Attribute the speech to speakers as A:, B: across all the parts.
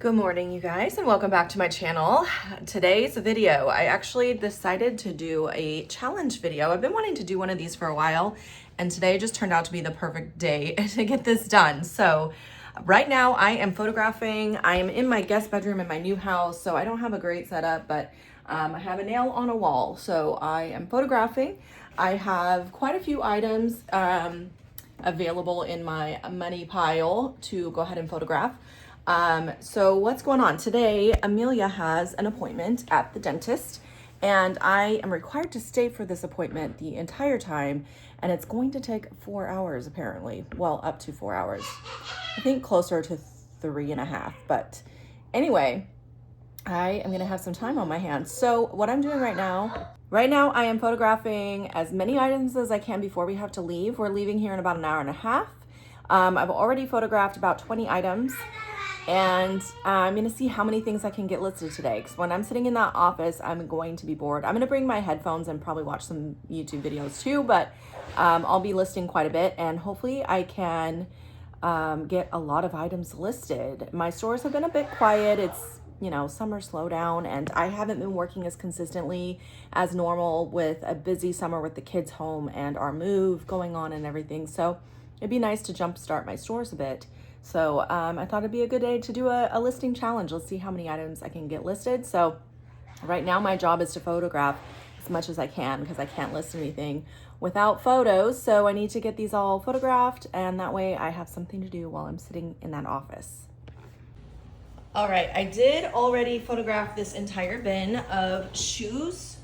A: Good morning, you guys, and welcome back to my channel. Today's video, I actually decided to do a challenge video. I've been wanting to do one of these for a while, and today just turned out to be the perfect day to get this done. So right now I am photographing. I am in my guest bedroom in my new house, so I don't have a great setup, but I have a nail on a wall. So I am photographing. I have quite a few items available in my money pile to go ahead and photograph. So what's going on today? Amelia has an appointment at the dentist, and I am required to stay for this appointment the entire time, and it's going to take 4 hours apparently. Well, up to 4 hours. I think closer to 3.5, but anyway, I am gonna have some time on my hands. So what I'm doing right now I am photographing as many items as I can before we have to leave. We're leaving here in about an hour and a half. I've already photographed about 20 items. And I'm gonna see how many things I can get listed today, because when I'm sitting in that office, I'm going to be bored. I'm gonna bring my headphones and probably watch some YouTube videos too, but I'll be listing quite a bit, and hopefully I can get a lot of items listed. My stores have been a bit quiet. It's, you know, summer slowdown, and I haven't been working as consistently as normal with a busy summer with the kids home and our move going on and everything. So it'd be nice to jumpstart my stores a bit. So I thought it'd be a good day to do a listing challenge. Let's see how many items I can get listed. So right now my job is to photograph as much as I can, because I can't list anything without photos. So I need to get these all photographed, and that way I have something to do while I'm sitting in that office. All right, I did already photograph this entire bin of shoes,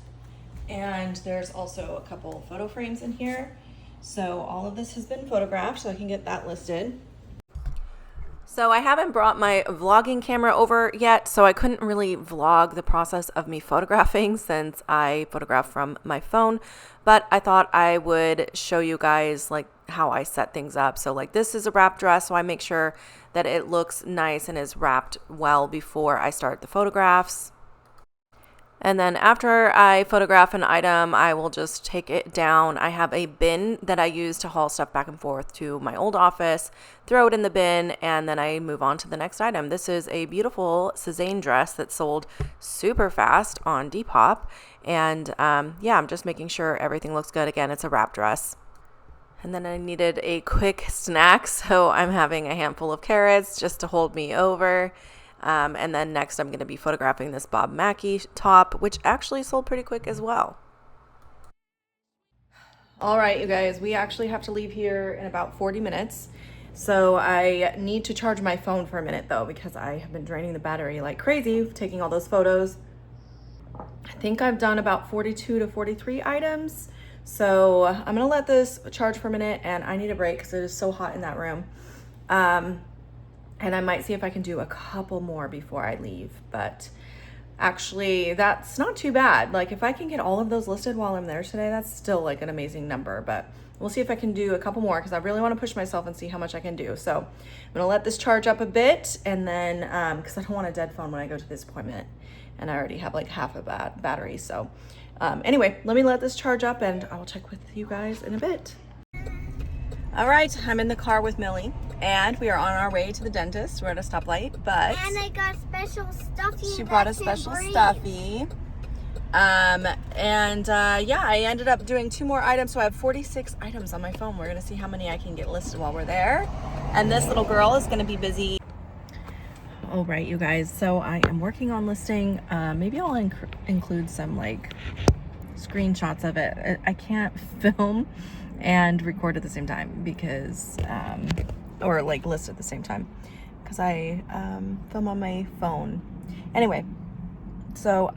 A: and there's also a couple photo frames in here. So all of this has been photographed, so I can get that listed. So I haven't brought my vlogging camera over yet, so I couldn't really vlog the process of me photographing since I photograph from my phone, but I thought I would show you guys like how I set things up. So like this is a wrap dress, so I make sure that it looks nice and is wrapped well before I start the photographs. And then after I photograph an item, I will just take it down. I have a bin that I use to haul stuff back and forth to my old office, throw it in the bin, and then I move on to the next item. This is a beautiful Suzanne dress that sold super fast on Depop. And yeah, I'm just making sure everything looks good. Again, it's a wrap dress. And then I needed a quick snack, so I'm having a handful of carrots just to hold me over. And then next I'm going to be photographing this Bob Mackie top, which actually sold pretty quick as well. All right, you guys, we actually have to leave here in about 40 minutes. So I need to charge my phone for a minute though, because I have been draining the battery like crazy, taking all those photos. I think I've done about 42 to 43 items. So I'm going to let this charge for a minute, and I need a break because it is so hot in that room. And I might see if I can do a couple more before I leave, but actually that's not too bad. Like if I can get all of those listed while I'm there today, that's still like an amazing number, but we'll see if I can do a couple more, because I really want to push myself and see how much I can do. So I'm gonna let this charge up a bit, and then because I don't want a dead phone when I go to this appointment, and I already have like half a battery. So anyway, let me let this charge up, and I'll check with you guys in a bit. All right, I'm in the car with Millie, and we are on our way to the dentist. We're at a stoplight, but
B: and I got special stuffy.
A: She brought a special stuffy. Yeah, I ended up doing 2 more items, so I have 46 items on my phone. We're gonna see how many I can get listed while we're there. And this little girl is gonna be busy. All right, you guys, so I am working on listing. Maybe I'll include some like screenshots of it. I can't film and record at the same time because or like list at the same time because I film on my phone. Anyway, so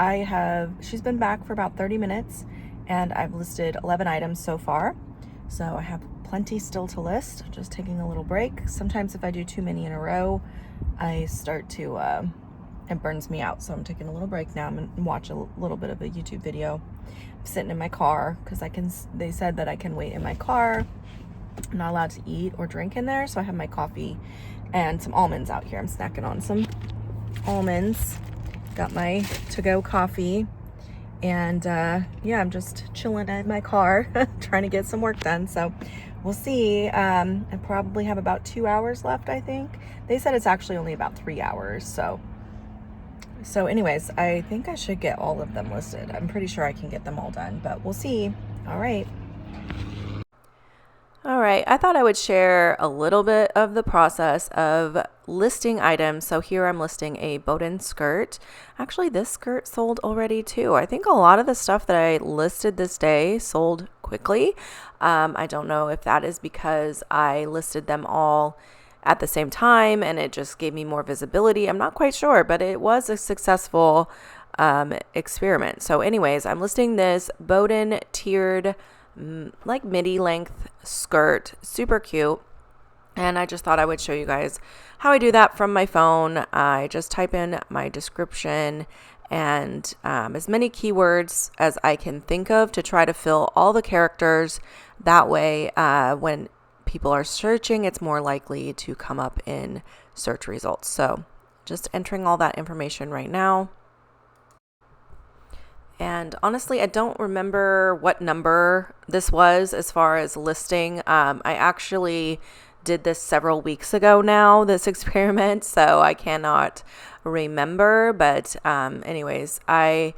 A: she's been back for about 30 minutes, and I've listed 11 items so far, so I have plenty still to list. Just taking a little break. Sometimes if I do too many in a row, I start to it burns me out, so I'm taking a little break now. I'm gonna watch a little bit of a YouTube video. I'm sitting in my car because they said that I can wait in my car. I'm not allowed to eat or drink in there, so I have my coffee and some almonds out here. I'm snacking on some almonds. Got my to-go coffee, and yeah, I'm just chilling in my car trying to get some work done. So we'll see. I probably have about 2 hours left, I think. they said it's actually only about 3 hours. So anyways, I think I should get all of them listed. I'm pretty sure I can get them all done, but we'll see. All right. All right, I thought I would share a little bit of the process of listing items. So here I'm listing a Bowden skirt. Actually, this skirt sold already too. I think a lot of the stuff that I listed this day sold quickly. I don't know if that is because I listed them all at the same time and it just gave me more visibility. I'm not quite sure, but it was a successful experiment. So anyways, I'm listing this Bowden tiered like midi length skirt, super cute. And I just thought I would show you guys how I do that from my phone. I just type in my description and as many keywords as I can think of to try to fill all the characters. That way, when people are searching, it's more likely to come up in search results. So just entering all that information right now. And honestly, I don't remember what number this was as far as listing. I actually did this several weeks ago now, this experiment, so I cannot remember. But anyways, I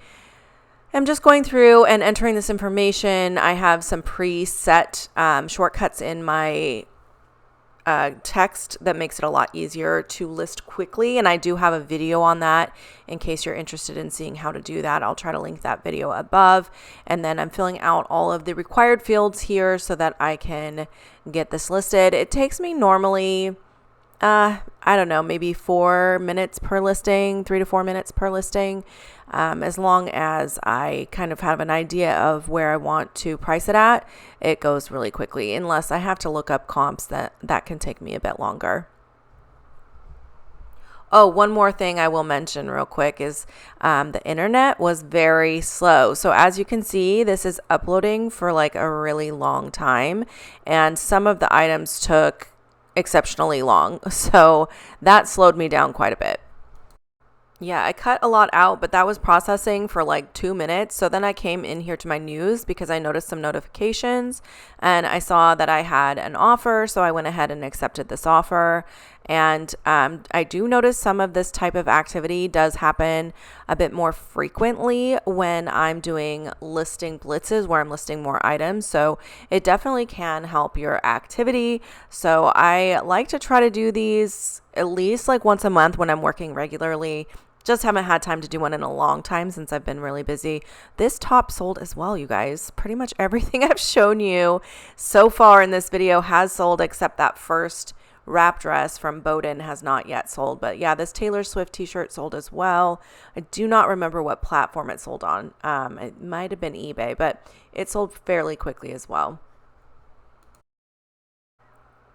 A: am just going through and entering this information. I have some preset shortcuts in my text that makes it a lot easier to list quickly, and I do have a video on that in case you're interested in seeing how to do that. I'll try to link that video above, and then I'm filling out all of the required fields here so that I can get this listed. It takes me normally I don't know, maybe 4 minutes per listing, 3 to 4 minutes per listing. As long as I kind of have an idea of where I want to price it at, it goes really quickly, unless I have to look up comps that can take me a bit longer. Oh, one more thing I will mention real quick is the internet was very slow. So as you can see, this is uploading for like a really long time, and some of the items took exceptionally long. So that slowed me down quite a bit. Yeah, I cut a lot out, but that was processing for like 2 minutes. So then I came in here to my news because I noticed some notifications and I saw that I had an offer. So I went ahead and accepted this offer. And I do notice some of this type of activity does happen a bit more frequently when I'm doing listing blitzes where I'm listing more items. So it definitely can help your activity. So I like to try to do these at least like once a month when I'm working regularly. Just haven't had time to do one in a long time since I've been really busy. This top sold as well, you guys. Pretty much everything I've shown you so far in this video has sold except that first wrap dress from Bowden has not yet sold. But yeah, this Taylor Swift t-shirt sold as well. I do not remember what platform it sold on. It might have been eBay, but it sold fairly quickly as well.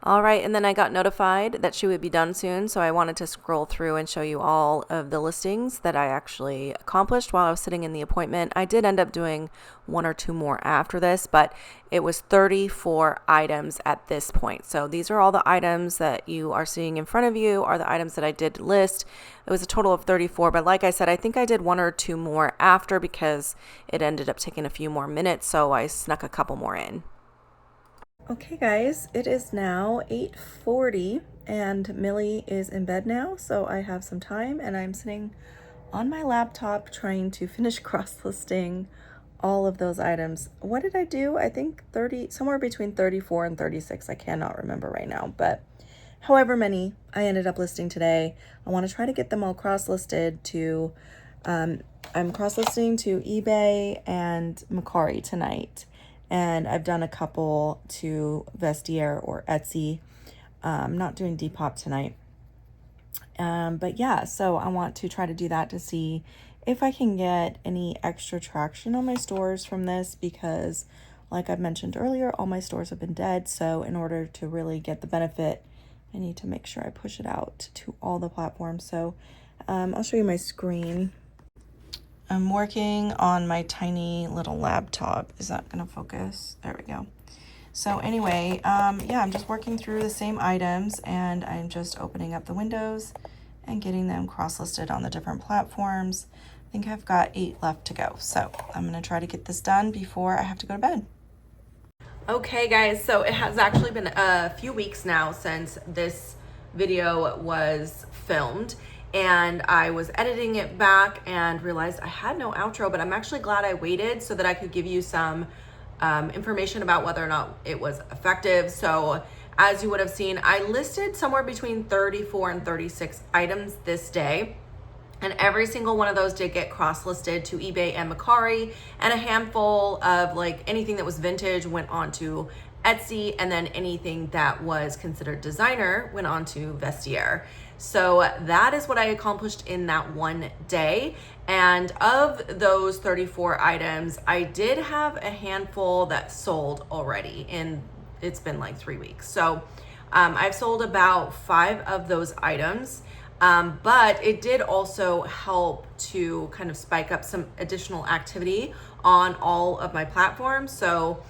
A: All right, and then I got notified that she would be done soon, so I wanted to scroll through and show you all of the listings that I actually accomplished while I was sitting in the appointment. I did end up doing 1 or 2 more after this, but it was 34 items at this point. So these are all the items that you are seeing in front of you are the items that I did list. It was a total of 34, but like I said, I think I did 1 or 2 more after because it ended up taking a few more minutes, so I snuck a couple more in. Okay guys, it is now 8:40 and Millie is in bed now, so I have some time and I'm sitting on my laptop trying to finish cross-listing all of those items. What did I do? I think somewhere between 34 and 36. I cannot remember right now, but however many I ended up listing today, I want to try to get them all cross-listed to, I'm cross-listing to eBay and Mercari tonight. And I've done a couple to Vestiaire or Etsy. I'm not doing Depop tonight. But yeah, so I want to try to do that to see if I can get any extra traction on my stores from this because like I've mentioned earlier, all my stores have been dead. So in order to really get the benefit, I need to make sure I push it out to all the platforms. So I'll show you my screen. I'm working on my tiny little laptop. Is that gonna focus? There we go. So anyway, yeah, I'm just working through the same items and I'm just opening up the windows and getting them cross-listed on the different platforms. I think I've got 8 left to go. So I'm gonna try to get this done before I have to go to bed. Okay guys, so it has actually been a few weeks now since this video was filmed, and I was editing it back and realized I had no outro, but I'm actually glad I waited so that I could give you some information about whether or not it was effective. So as you would have seen, I listed somewhere between 34 and 36 items this day. And every single one of those did get cross-listed to eBay and Mercari, and a handful of like anything that was vintage went on to Etsy, and then anything that was considered designer went on to Vestiaire. So that is what I accomplished in that one day. And of those 34 items, I did have a handful that sold already, and it's been like 3 weeks. So I've sold about 5 of those items. But it did also help to kind of spike up some additional activity on all of my platforms. So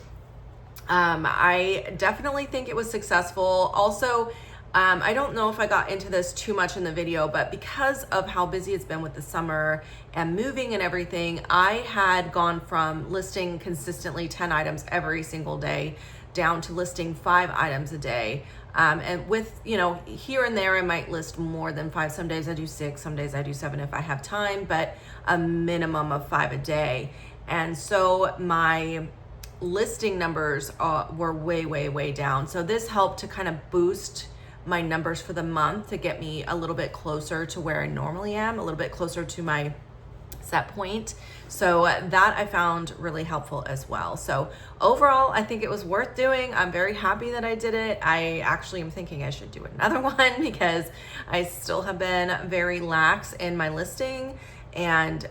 A: I definitely think it was successful. Also, I don't know if I got into this too much in the video, but because of how busy it's been with the summer and moving and everything, I had gone from listing consistently 10 items every single day down to listing 5 items a day. And with, you know, here and there, I might list more than 5. Some days I do 6, some days I do 7 if I have time, but a minimum of 5 a day. And so my listing numbers were way down. So this helped to kind of boost my numbers for the month to get me a little bit closer to where I normally am, a little bit closer to my set point. So that I found really helpful as well. So overall, I think it was worth doing. I'm very happy that I did it. I actually am thinking I should do another one because I still have been very lax in my listing and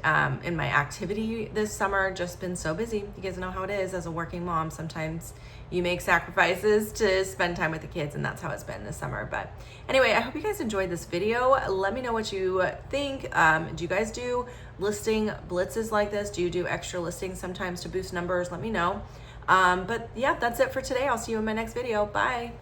A: in my activity this summer. Just been so busy. You guys know how it is as a working mom. Sometimes you make sacrifices to spend time with the kids, and that's how it's been this summer. But anyway, I hope you guys enjoyed this video. Let me know what you think. Do you guys do listing blitzes like this? Do you do extra listings sometimes to boost numbers? Let me know. But yeah, that's it for today. I'll see you in my next video. Bye.